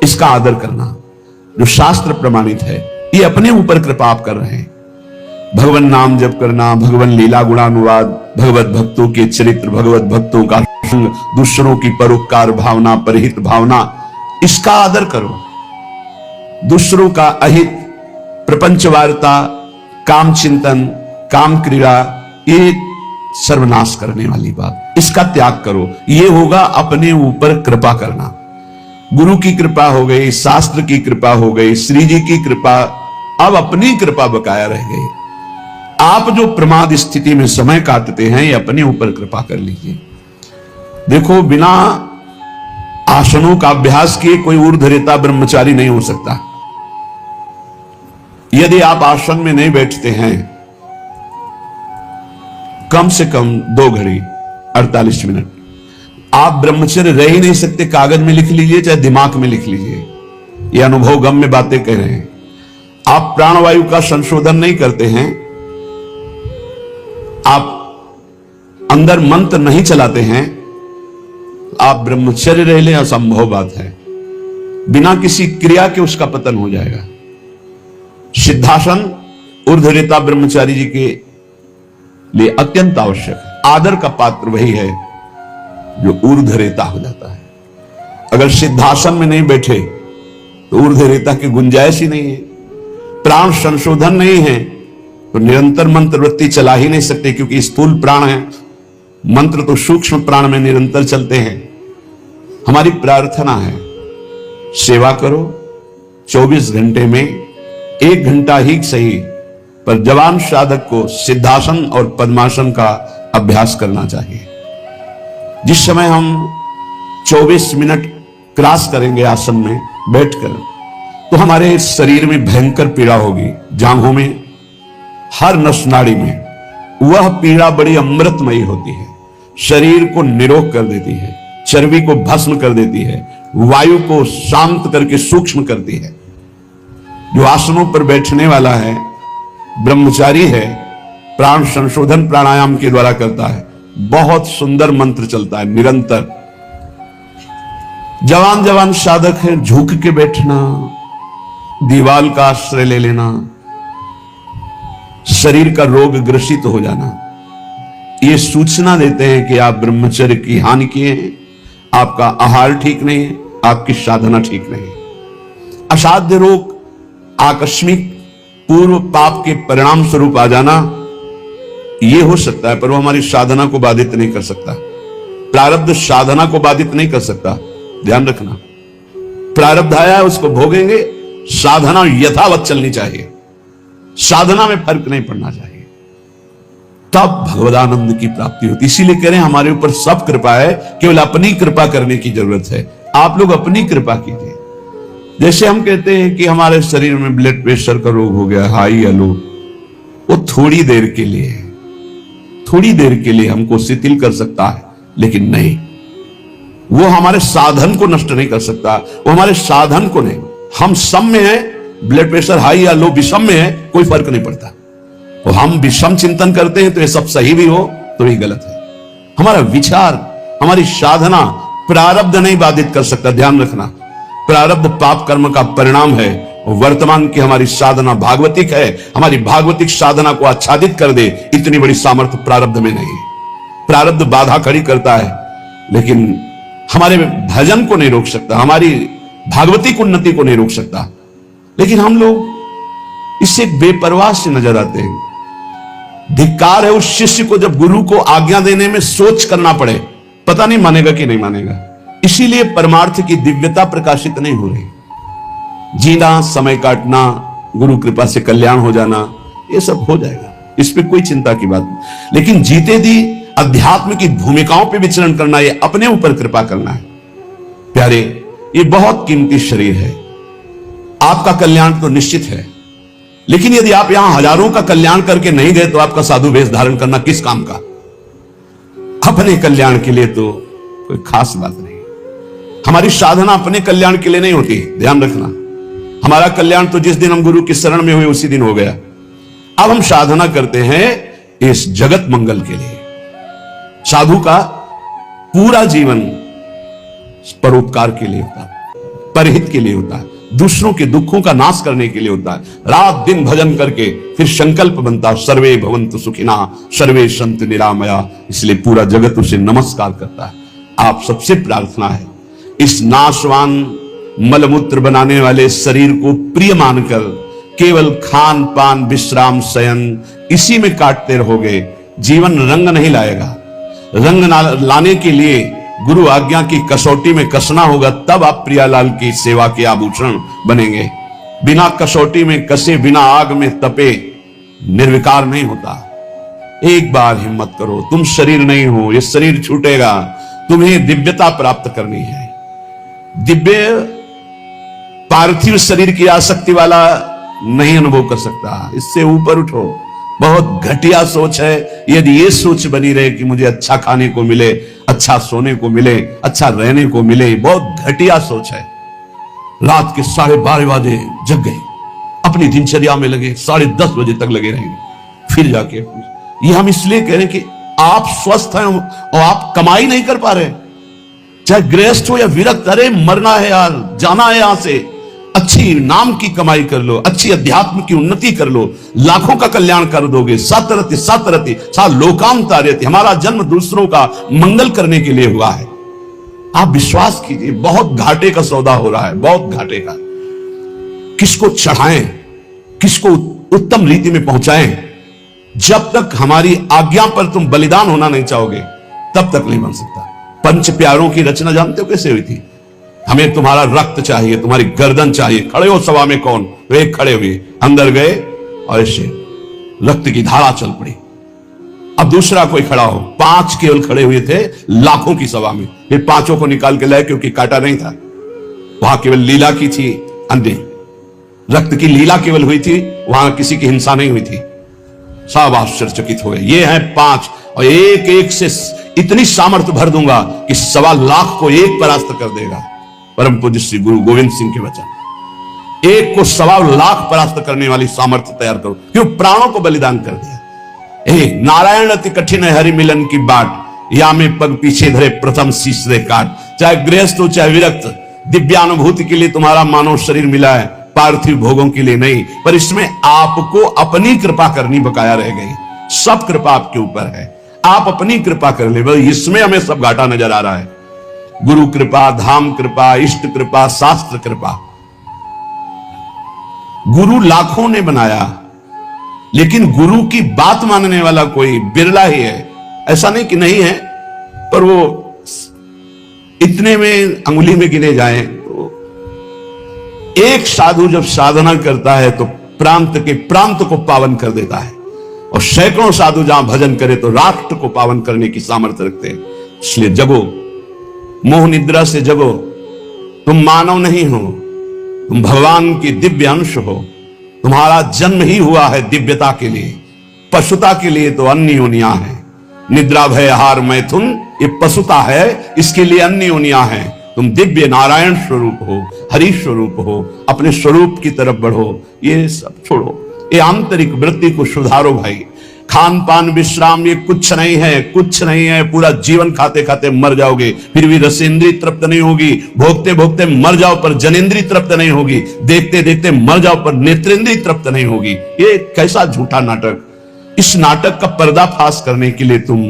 इसका आदर करना, जो शास्त्र प्रमाणित है, ये अपने ऊपर कृपा आप कर रहे हैं। भगवान नाम जप करना, भगवान लीला गुणानुवाद, भगवत भक्तों के चरित्र, भगवत भक्तों का संग, दूसरों की परोपकार भावना, परहित भावना, इसका आदर करो। दूसरों का अहित, प्रपंच वार्ता, काम चिंतन, काम क्रिया, ये सर्वनाश करने वाली बात, इसका त्याग करो। ये होगा अपने ऊपर कृपा करना। गुरु की कृपा हो गई, शास्त्र की कृपा हो गई, श्री जी की कृपा, अब अपनी कृपा बकाया रह गई। आप जो प्रमाद स्थिति में समय काटते हैं, ये अपने ऊपर कृपा कर लीजिए। देखो, बिना आसनों का अभ्यास किए कोई ऊर्ध्वरेता ब्रह्मचारी नहीं हो सकता। यदि आप आसन में नहीं बैठते हैं कम से कम 2 घड़ी 48 मिनट, आप ब्रह्मचर्य रह ही नहीं सकते। कागज में लिख लीजिए चाहे दिमाग में लिख लीजिए, ये अनुभव गम में बातें कह रहे हैं। आप प्राणवायु का संशोधन नहीं करते हैं, आप अंदर मंत्र नहीं चलाते हैं, आप ब्रह्मचर्य रह लें, असंभव बात है। बिना किसी क्रिया के उसका पतन हो जाएगा। सिद्धासन ऊर्ध्वरेता ब्रह्मचारी जी के लिए अत्यंत आवश्यक है। आदर का पात्र वही है जो ऊर्ध्वरेता हो जाता है। अगर सिद्धासन में नहीं बैठे तो ऊर्ध्वरेता की गुंजाइश ही नहीं है। प्राण संशोधन नहीं है तो निरंतर मंत्र वृत्ति चला ही नहीं सकते, क्योंकि स्थूल प्राण है, मंत्र तो सूक्ष्म प्राण में निरंतर चलते हैं। हमारी प्रार्थना है, सेवा करो, 24 घंटे में 1 घंटा ही सही, पर जवान साधक को सिद्धासन और पद्मासन का अभ्यास करना चाहिए। जिस समय हम 24 मिनट क्रॉस करेंगे आसन में बैठकर, तो हमारे शरीर में भयंकर पीड़ा होगी, जांघों में, हर नस नाड़ी में। वह पीड़ा बड़ी अमृतमयी होती है, शरीर को निरोग कर देती है, चर्बी को भस्म कर देती है, वायु को शांत करके सूक्ष्म करती है। जो आसनों पर बैठने वाला है, ब्रह्मचारी है, प्राण संशोधन प्राणायाम के द्वारा करता है, बहुत सुंदर मंत्र चलता है निरंतर। जवान जवान साधक है, झुक के बैठना, दीवाल का आश्रय ले लेना, शरीर का रोग ग्रसित हो जाना, ये सूचना देते हैं कि आप ब्रह्मचर्य की हानि किए हैं, आपका आहार ठीक नहीं है, आपकी साधना ठीक नहीं है। असाध्य रोग आकस्मिक पूर्व पाप के परिणाम स्वरूप आ जाना, यह हो सकता है, पर वो हमारी साधना को बाधित नहीं कर सकता। प्रारब्ध साधना को बाधित नहीं कर सकता, ध्यान रखना। प्रारब्ध आया है, उसको भोगेंगे, साधना यथावत चलनी चाहिए, साधना में फर्क नहीं पड़ना चाहिए, तब भगवदानंद की प्राप्ति होती। इसीलिए कह रहे हैं हमारे ऊपर सब कृपा है, केवल अपनी कृपा करने की जरूरत है। आप लोग अपनी कृपा कीजिए। जैसे हम कहते हैं कि हमारे शरीर में ब्लड प्रेशर का रोग हो गया, हाई या लो, वो थोड़ी देर के लिए है, थोड़ी देर के लिए हमको शिथिल कर सकता है, लेकिन नहीं, वो हमारे साधन को नष्ट नहीं कर सकता, वो हमारे साधन को नहीं। हम सम में है, ब्लड प्रेशर हाई या लो विषम में है, कोई फर्क नहीं पड़ता। और हम विषम चिंतन करते हैं तो ये सब सही भी हो तो ये गलत है। हमारा विचार, हमारी साधना प्रारब्ध नहीं बाधित कर सकता, ध्यान रखना। प्रारब्ध पाप कर्म का परिणाम है। वर्तमान की हमारी साधना भागवतिक है, हमारी भागवतिक साधना को आच्छादित कर दे, इतनी बड़ी सामर्थ्य प्रारब्ध में नहीं है। प्रारब्ध बाधा खड़ी करता है, लेकिन हमारे भजन को नहीं रोक सकता, हमारी भागवतिक उन्नति को नहीं रोक सकता। लेकिन हम लोग इससे बेपरवाह से नजर आते हैं। धिक्कार है उस शिष्य को जब गुरु को आज्ञा देने में सोच करना पड़े, पता नहीं मानेगा कि नहीं मानेगा। इसीलिए परमार्थ की दिव्यता प्रकाशित नहीं हो रही। जीना, समय काटना, गुरु कृपा से कल्याण हो जाना, ये सब हो जाएगा, इस पे कोई चिंता की बात नहीं। लेकिन जीते दी अध्यात्म की भूमिकाओं पे विचरण करना, ये अपने ऊपर कृपा करना है। प्यारे, ये बहुत कीमती शरीर है, आपका कल्याण तो निश्चित है, लेकिन यदि आप यहां हजारों का कल्याण करके नहीं गए तो आपका साधु वेश धारण करना किस काम का? अपने कल्याण के लिए तो कोई खास बात नहीं। हमारी साधना अपने कल्याण के लिए नहीं होती, ध्यान रखना। हमारा कल्याण तो जिस दिन हम गुरु की शरण में हुए उसी दिन हो गया। अब हम साधना करते हैं इस जगत मंगल के लिए। साधु का पूरा जीवन परोपकार के लिए होता है, परहित के लिए होता है, दूसरों के दुखों का नाश करने के लिए होता है। रात दिन भजन करके फिर संकल्प बनता, सर्वे भवन्तु सुखिना सर्वे सन्तु निरामया। इसलिए पूरा जगत उसे नमस्कार करता है। आप सबसे प्रार्थना है, इस नाशवान मलमूत्र बनाने वाले शरीर को प्रिय मानकर केवल खान पान विश्राम शयन इसी में काटते रहोगे, जीवन रंग नहीं लाएगा। रंग लाने के लिए गुरु आज्ञा की कसौटी में कसना होगा, तब आप प्रियालाल की सेवा के आभूषण बनेंगे। बिना कसौटी में कसे, बिना आग में तपे निर्विकार नहीं होता। एक बार हिम्मत करो, तुम शरीर नहीं हो, ये शरीर छूटेगा, तुम्हें दिव्यता प्राप्त करनी है। दिव्य पार्थिव शरीर की आसक्ति वाला नहीं अनुभव कर सकता, इससे ऊपर उठो। बहुत घटिया सोच है यदि ये सोच बनी रहे कि मुझे अच्छा खाने को मिले, अच्छा सोने को मिले, अच्छा रहने को मिले, बहुत घटिया सोच है। रात के 12:30 बजे जग गए, अपनी दिनचर्या में लगे, 10:30 बजे तक लगे रहेंगे, फिर जाके ये हम इसलिए कह रहे हैं कि आप स्वस्थ हैं और आप कमाई नहीं कर पा रहे, चाहे गृहस्थ हो या विरक्त। अरे मरना है यार, जाना है यहां से, अच्छी नाम की कमाई कर लो, अच्छी अध्यात्म की उन्नति कर लो, लाखों का कल्याण कर दोगे। सतरति सतरति सा लोकांतार्यति, हमारा जन्म दूसरों का मंगल करने के लिए हुआ है। आप विश्वास कीजिए, बहुत घाटे का सौदा हो रहा है, बहुत घाटे का। किसको चढ़ाएं, किसको उत्तम रीति में पहुंचाएं, जब तक हमारी आज्ञा पर तुम बलिदान होना नहीं चाहोगे तब तक नहीं बन सकता। पंच प्यारों की रचना जानते हो कैसे हुई थी? हमें तुम्हारा रक्त चाहिए, तुम्हारी गर्दन चाहिए, खड़े हो सभा में कौन? वे खड़े हुए, अंदर गए और ऐसे रक्त की धारा चल पड़ी। अब दूसरा कोई खड़ा हो, 5 केवल खड़े हुए थे लाखों की सभा में, फिर 5 को निकाल के लाए क्योंकि काटा नहीं था, वहां केवल लीला की थी, अन्य रक्त की लीला केवल हुई थी, वहां किसी की हिंसा नहीं हुई थी। सब आश्चर्यचकित हुए, ये हैं 5 और एक एक से इतनी सामर्थ्य भर दूंगा कि 1.25 लाख को एक परास्त कर देगा। परम पूज्य श्री गुरु गोविंद सिंह के वचन। एक को 1.25 लाख परास्त करने वाली सामर्थ्य तैयार करो, क्यों? प्राणों को बलिदान कर दिया। नारायण अति कठिन है हरि मिलन की बाट, या में पग पीछे धरे प्रथम शीश दे काट। चाहे गृहस्थ हो चाहे विरक्त, दिव्यानुभूति के लिए तुम्हारा मानव शरीर मिला है, पार्थिव भोगों के लिए नहीं। पर इसमें आपको अपनी कृपा करनी बकाया रह गई। सब कृपा आपके ऊपर है, आप अपनी कृपा कर ले, इसमें हमें सब घाटा नजर आ रहा है। गुरु कृपा, धाम कृपा, इष्ट कृपा, शास्त्र कृपा। गुरु लाखों ने बनाया, लेकिन गुरु की बात मानने वाला कोई बिरला ही है। ऐसा नहीं कि नहीं है, पर वो इतने में अंगुली में गिने जाएं। तो एक साधु जब साधना करता है तो प्रांत के प्रांत को पावन कर देता है, और सैकड़ों साधु जहां भजन करे तो राष्ट्र को पावन करने की सामर्थ्य रखते हैं। इसलिए जगो, मोह निद्रा से जगो। तुम मानव नहीं हो, तुम भगवान की दिव्य अंश हो। तुम्हारा जन्म ही हुआ है दिव्यता के लिए, पशुता के लिए तो अन्य योनियां है। निद्रा भय आहार मैथुन, ये पशुता है, इसके लिए अन्य योनियां है। तुम दिव्य नारायण स्वरूप हो, हरि स्वरूप हो, अपने स्वरूप की तरफ बढ़ो। ये सब छोड़ो, ये आंतरिक वृत्ति को सुधारो भाई। खान पान विश्राम ये कुछ नहीं है, कुछ नहीं है। पूरा जीवन खाते खाते मर जाओगे, फिर भी रसेंद्री तृप्त नहीं होगी। भोगते भोगते मर जाओ पर जनेंद्री तृप्त नहीं होगी। देखते देखते मर जाओ पर नेत्रेंद्री तृप्त नहीं होगी। ये कैसा झूठा नाटक। इस नाटक का पर्दाफाश करने के लिए तुम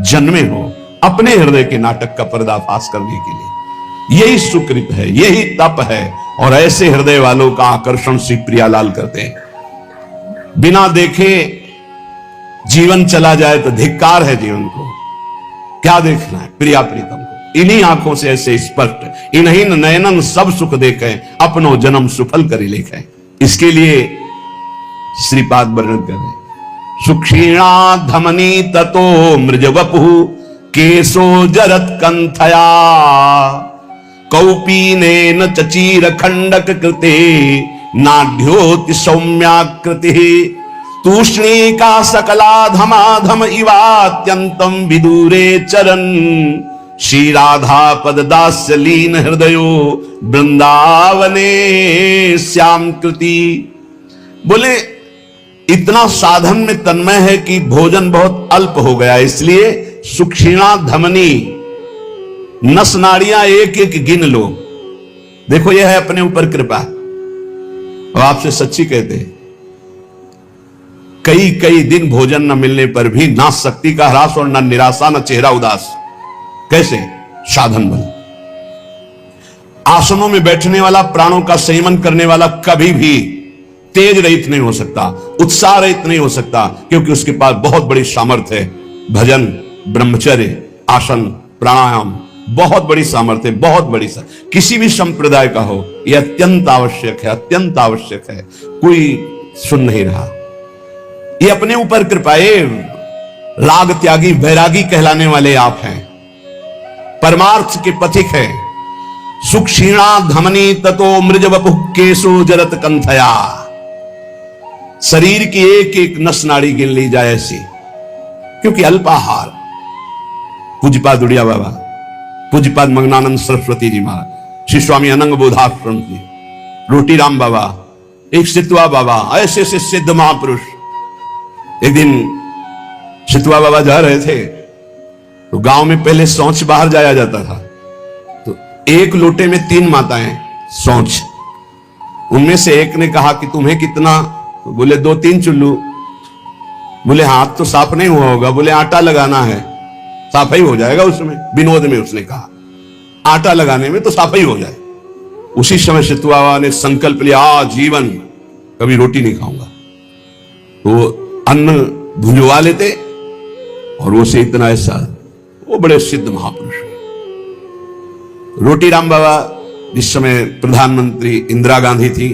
जन्मे हो, अपने हृदय के नाटक का पर्दाफाश करने के लिए। यही सुकृत है, यही तप है, और ऐसे हृदय वालों का आकर्षण श्री प्रियालाल करते हैं। बिना देखे जीवन चला जाए तो धिक्कार है जीवन को। क्या देखना है? प्रिया प्रीतम को। इन्हीं आंखों से ऐसे स्पष्ट, इन्हीं नयनन सब सुख देखे, अपनो जन्म सुफल करी लेखे। इसके लिए श्रीपाद वर्णन कर रहे, सुक्षीणा धमनी ततो मृज वपु केशो जरत कंथया कौपीनेन चचीर खंडक कृते नाढ्योति सौम्याकृति तूष्णीका सकलाधमाधम इवात्यंतम विदूरे चरन श्री राधा पद दास्य लीन हृदयो वृंदावने श्याम कृति। बोले इतना साधन में तन्मय है कि भोजन बहुत अल्प हो गया, इसलिए सुक्षीणा धमनी नस नाड़ियां एक एक गिन लो। देखो यह है अपने ऊपर कृपा। और आपसे सच्ची कहते हैं, कई कई दिन भोजन न मिलने पर भी ना शक्ति का ह्रास और न निराशा न चेहरा उदास। कैसे? साधन बल। आसनों में बैठने वाला, प्राणों का संयमन करने वाला कभी भी तेज रहित नहीं हो सकता, उत्साह रहित नहीं हो सकता, क्योंकि उसके पास बहुत बड़ी सामर्थ्य है। भजन, ब्रह्मचर्य, आसन, प्राणायाम, बहुत बड़ी सामर्थ्य, बहुत बड़ी किसी भी संप्रदाय का हो, यह अत्यंत आवश्यक है, अत्यंत आवश्यक है। कोई सुन नहीं रहा। ये अपने ऊपर कृपाए राग त्यागी वैरागी कहलाने वाले आप हैं, परमार्थ के पथिक हैं। सुक्षीणा धमनी ततो मृज वपु केशो जरत कंथया। शरीर की एक एक नस नाड़ी गिन ली जाए ऐसी, क्योंकि अल्पाहार। पूज्यपाद उड़िया बाबा, पूज्यपाद मंगनानंद सरस्वती जी महाराज, श्री स्वामी अनंग बोधाश्रम जी, रोटी राम बाबा, एक सितवा बाबा, ऐसे ऐसे सिद्ध महापुरुष। एक दिन सितवा बाबा जा रहे थे तो गांव में पहले शौच बाहर जाया जाता था, तो एक लोटे में 3 माताएं शौच। उनमें से एक ने कहा कि तुम्हें कितना? तो बोले 2-3 चुल्लू। बोले हाथ तो साफ नहीं हुआ होगा। बोले आटा लगाना है, साफ ही हो जाएगा उसमें। विनोद में उसने कहा आटा लगाने में तो साफ ही हो जाए। उसी समय सितवा बाबा ने संकल्प लिया, आजीवन कभी रोटी नहीं खाऊंगा। तो अन्न भुंजवा लेते और वो से इतना ऐसा, वो बड़े सिद्ध महापुरुष हैं। रोटी राम बाबा जिस समय प्रधानमंत्री इंदिरा गांधी थी,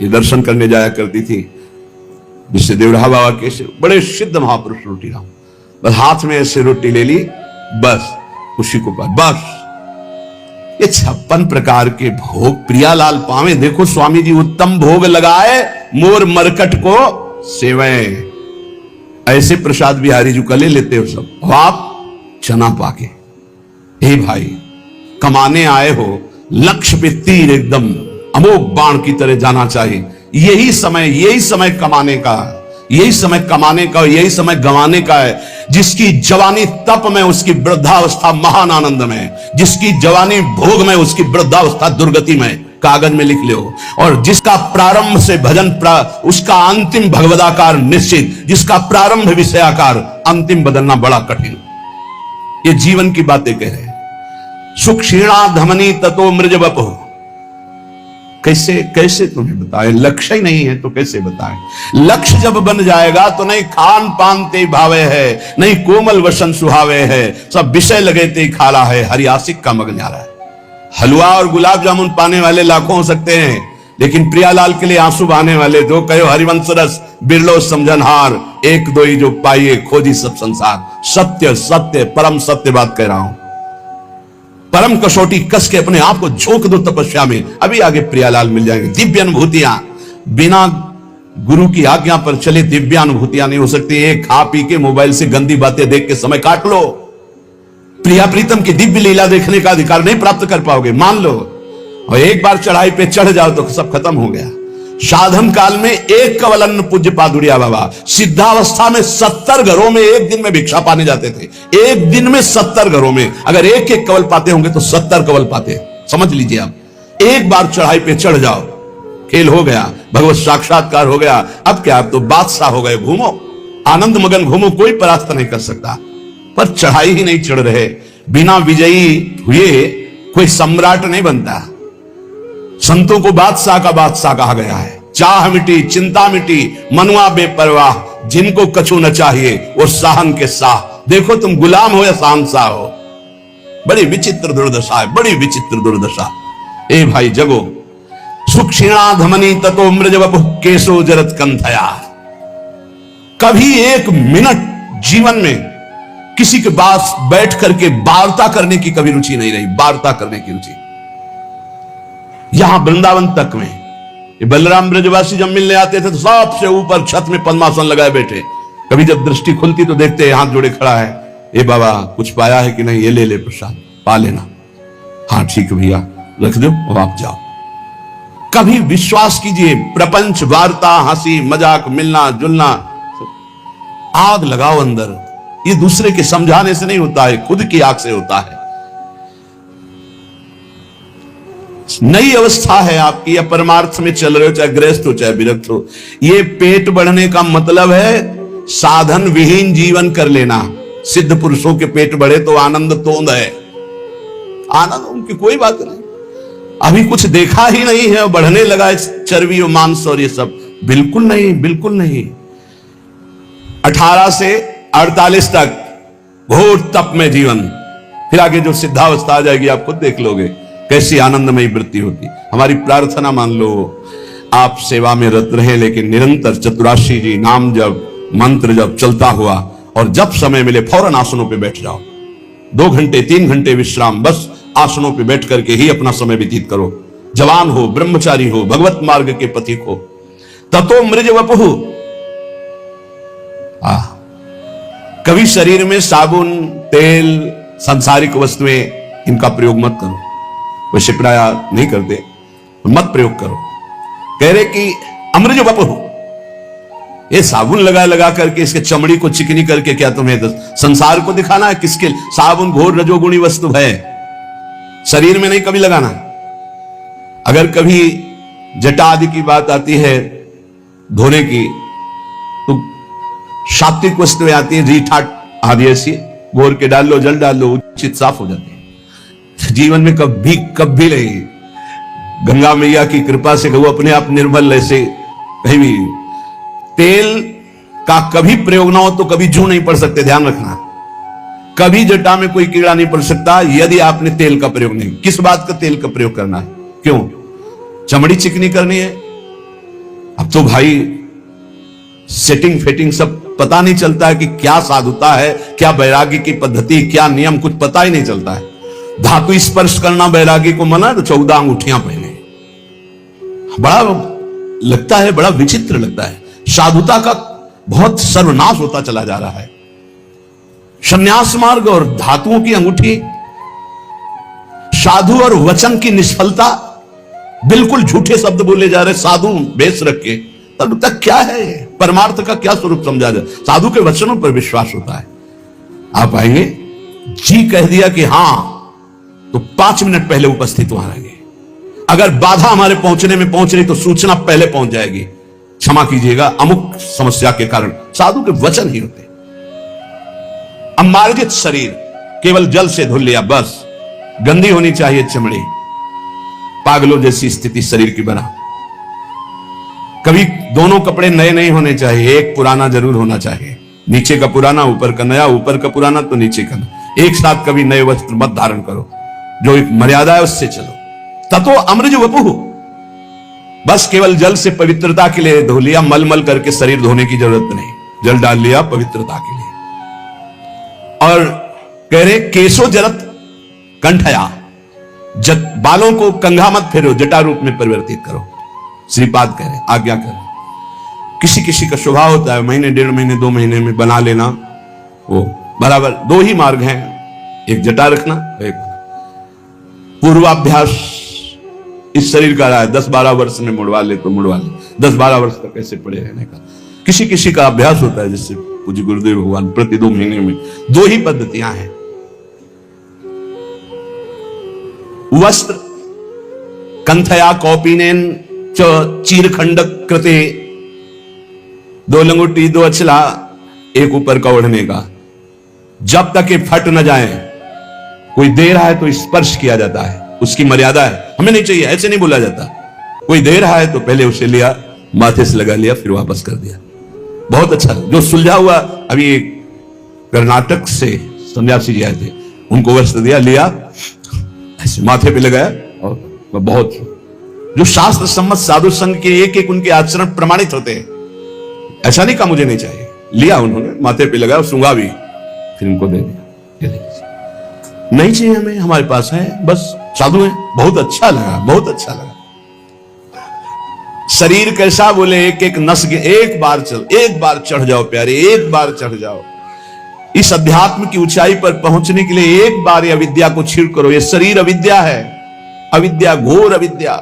ये दर्शन करने जाया करती थी, जिससे देवराहा बाबा के बड़े सिद्ध महापुरुष रोटी राम। बस हाथ में ऐसे रोटी ले ली, बस उसी को बस। ये 56 प्रकार के भोग प्रियालाल पावे। देखो स्वामी जी उत्तम भोग लगाए, मोर मरकट को सेवे। ऐसे प्रसाद बिहारी जी का ले लेते हो सब, और आप चना पाके। हे भाई, कमाने आए हो, लक्ष्य पे तीर एकदम अमोघ बाण की तरह जाना चाहिए। यही समय कमाने का, यही समय कमाने का, यही समय गंवाने का है। जिसकी जवानी तप में, उसकी वृद्धावस्था महान आनंद में। जिसकी जवानी भोग में, उसकी वृद्धावस्था दुर्गति में। कागज में लिख लो। और जिसका प्रारंभ से भजन उसका अंतिम भगवदाकार निश्चित। जिसका प्रारंभ विषयाकार, अंतिम बदलना बड़ा कठिन। ये जीवन की बातें कह रहे हैं। सुक्षीणा धमनी ततो मृज वपु। कैसे कैसे तुम्हें बताएं? लक्ष्य ही नहीं है तो कैसे बताएं? लक्ष्य जब बन जाएगा तो नहीं खान पान ते भावे है, नहीं कोमल वसन सुहावे है, सब विषय लगे ते खाला है, हरियासिक का मग न्यारा है। हलवा और गुलाब जामुन पाने वाले लाखों हो सकते हैं, लेकिन प्रियालाल के लिए आंसू बहाने वाले दो कहो हरिवंश रस बिरलो समझनहार, एक दो ही जो पाइए खोजी सब संसार। सत्य सत्य परम सत्य बात कह रहा हूं। परम कसौटी कस के अपने आप को झोंक दो तपस्या में, अभी आगे प्रियालाल मिल जाएंगे। दिव्य अनुभूतियां बिना गुरु की आज्ञा पर चले दिव्य अनुभूतियां नहीं हो सकती। एक खा पी के मोबाइल से गंदी बातें देख के समय काट लो, प्रिया प्रीतम की दिव्य लीला देखने का अधिकार नहीं प्राप्त कर पाओगे, मान लो। और एक बार चढ़ाई पे चढ़ जाओ तो सब खत्म हो गया। साधन काल में एक कवल अन्न पूज्य पादुरिया बाबा, सिद्धावस्था में 70 घरों में एक दिन में भिक्षा पाने जाते थे। एक दिन में 70 घरों में, अगर एक एक कवल पाते होंगे तो 70 कवल पाते। समझ लीजिए आप। एक बार चढ़ाई पे चढ़ जाओ, खेल हो गया, भगवत साक्षात्कार हो गया। अब क्या, अब तो बादशाह हो गए। घूमो, आनंद मगन घूमो, कोई परास्त नहीं कर सकता। पर चढ़ाई ही नहीं चढ़ रहे। बिना विजयी हुए कोई सम्राट नहीं बनता। संतों को बादशाह का बादशाह कहा गया है। चाह मिटी, चिंता मिटी, मनुआ बेपरवाह, जिनको कछु न चाहिए वो साहन के साह। देखो तुम गुलाम हो या शहंशाह हो। बड़ी विचित्र दुर्दशा है, बड़ी विचित्र दुर्दशा। ए भाई जगो। सुक्षीणा धमनी ततो मृज वपु केशो जरत कंथया। कभी एक मिनट जीवन में किसी के पास बैठ करके वार्ता करने की कभी रुचि नहीं रही। वार्ता करने की रुचि यहां वृंदावन तक में ये बलराम ब्रजवासी जब मिलने आते थे तो सबसे ऊपर छत में पद्मासन लगाए बैठे। कभी जब दृष्टि खुलती तो देखते हाथ जोड़े खड़ा है, ए बाबा कुछ पाया है कि नहीं, ये ले ले प्रसाद, पा लेना। हाँ ठीक है भैया, रख दो अब आप जाओ। कभी विश्वास कीजिए, प्रपंच, वार्ता, हंसी मजाक, मिलना जुलना, आग लगाओ अंदर। ये दूसरे के समझाने से नहीं होता है, खुद की आग से होता है। नई अवस्था है आपकी, या परमार्थ में चल रहे हो, चाहे गृहस्थ हो चाहे विरक्त हो। ये पेट बढ़ने का मतलब है साधन विहीन जीवन कर लेना। सिद्ध पुरुषों के पेट बढ़े तो आनंद तोंद है, आनंद उनकी कोई बात नहीं। अभी कुछ देखा ही नहीं है, बढ़ने लगा चर्बी और मांस और ये सब, बिल्कुल नहीं, बिल्कुल नहीं। 18 से 48 तक घोर तप में जीवन, फिर आगे जो सिद्धावस्था आ जाएगी आप खुद देख लोगे कैसी आनंदमयी वृत्ति होती। हमारी प्रार्थना मान लो आप सेवा में रत रहे, लेकिन निरंतर चतुराशी जी नाम जब मंत्र जब चलता हुआ, और जब समय मिले फौरन आसनों पे बैठ जाओ। 2 घंटे 3 घंटे विश्राम, बस आसनों पे बैठ करके ही अपना समय व्यतीत करो। जवान हो, ब्रह्मचारी हो, भगवत मार्ग के पथिक हो। ततो मृज वपुः, कभी शरीर में साबुन, तेल, सांसारिक वस्तुएं इनका प्रयोग मत करो। वैसे प्राय नहीं करते, मत प्रयोग करो। कह रहे कि अमृज वपुः, ये साबुन लगा लगा करके इसके चमड़ी को चिकनी करके क्या तुम्हें संसार को दिखाना है? किसके? साबुन घोर रजोगुणी वस्तु है, शरीर में नहीं कभी लगाना। अगर कभी जटा आदि की बात आती है धोने की, तो सात्विक वस्तुएं आती है, रीठाट आदि ऐसी, घोर के डाल लो, जल डाल लो, उचित साफ हो जाती है। जीवन में कभी कभी नहीं, गंगा मैया की कृपा से वो अपने आप निर्मल, ऐसे कहीं भी तेल का कभी प्रयोग ना हो तो कभी जू नहीं पड़ सकते, ध्यान रखना। कभी जटा में कोई कीड़ा नहीं पड़ सकता यदि आपने तेल का प्रयोग नहीं। किस बात का तेल का प्रयोग करना है? क्यों? चमड़ी चिकनी करनी है। अब तो भाई सेटिंग फेटिंग सब पता नहीं चलता है कि क्या साधुता है, क्या वैराग्य की पद्धति, क्या नियम, कुछ पता ही नहीं चलता है। धातु स्पर्श करना वैराग्य को मना, तो 14 अंगूठियां पहने, बड़ा लगता है, बड़ा विचित्र लगता है। साधुता का बहुत सर्वनाश होता चला जा रहा है। संन्यास मार्ग और धातुओं की अंगूठी, साधु और वचन की निष्फलता, बिल्कुल झूठे शब्द बोले जा रहे, साधु बेस रख के। तब तक क्या है, परमार्थ का क्या स्वरूप समझा जाए? साधु के वचनों पर विश्वास होता है। आप आएंगे, जी कह दिया कि हां, तो 5 मिनट पहले उपस्थित वहां रहेंगे। अगर बाधा हमारे पहुंचने में पहुंच रही तो सूचना पहले पहुंच जाएगी, क्षमा कीजिएगा अमुक समस्या के कारण। साधु के वचन ही होते। अमार्गित शरीर, केवल जल से धुल लिया बस, गंदी होनी चाहिए चमड़ी, पागलों जैसी स्थिति शरीर की बना। कभी दोनों कपड़े नए नहीं होने चाहिए, एक पुराना जरूर होना चाहिए, नीचे का पुराना ऊपर का नया, ऊपर का पुराना तो नीचे का नया। एक साथ कभी नए वस्त्र मत धारण करो, जो एक मर्यादा है उससे चलो। ततो अमृज वपुः, बस केवल जल से पवित्रता के लिए धो लिया, मलमल करके शरीर धोने की जरूरत नहीं, जल डाल लिया पवित्रता के लिए। और कह रहे केशो जरत कंठया, बालों को कंघा मत फेरो, जटा रूप में परिवर्तित करो। श्रीपाद कह रहे, आज्ञा कर। किसी किसी का स्वभाव होता है महीने 1.5 महीने 2 महीने में बना लेना, वो बराबर। 2 ही मार्ग हैं, एक जटा रखना, एक पूर्वाभ्यास। इस शरीर का रहा है 10-12 वर्ष में मुड़वा ले तो मुड़वा ले, 10-12 वर्ष तक ऐसे पड़े रहने का। किसी किसी का अभ्यास होता है, जिससे पूज्य गुरुदेव भगवान प्रति 2 महीने में 2 ही पद्धतियां हैं। वस्त्र कंथया कौपीनेन च चीरखंड कृते, 2 लंगोटी 2 अचला, एक ऊपर का ओढ़ने का। जब तक ये फट न जाए, कोई दे रहा है तो स्पर्श किया जाता है, उसकी मर्यादा है, हमें नहीं चाहिए, ऐसे नहीं बोला जाता। कोई दे रहा है तो पहले उसे लिया, माथे से लगा लिया, फिर वापस कर दिया। बहुत अच्छा। जो सुलझा हुआ, अभी एक कर्नाटक से सन्यासी जी आए थे, उनको वस्त्र दिया, लिया, ऐसे माथे पे लगाया, और बहुत जो शास्त्र सम्मत साधु संघ के एक उनके आचरण प्रमाणित होते हैं। ऐसा नहीं कहा मुझे नहीं चाहिए, लिया उन्होंने, माथे पे लगाया, सूंघा भी, फिर उनको दे दिया। नहीं चाहिए हमें, हमारे पास है, बस साधु है। बहुत अच्छा लगा, बहुत अच्छा लगा। शरीर कैसा? बोले एक एक नस के एक बार चढ़ जाओ प्यारे, एक बार चढ़ जाओ। इस अध्यात्म की ऊंचाई पर पहुंचने के लिए एक बार ये अविद्या को छीड़ करो। ये शरीर अविद्या है, अविद्या, घोर अविद्या।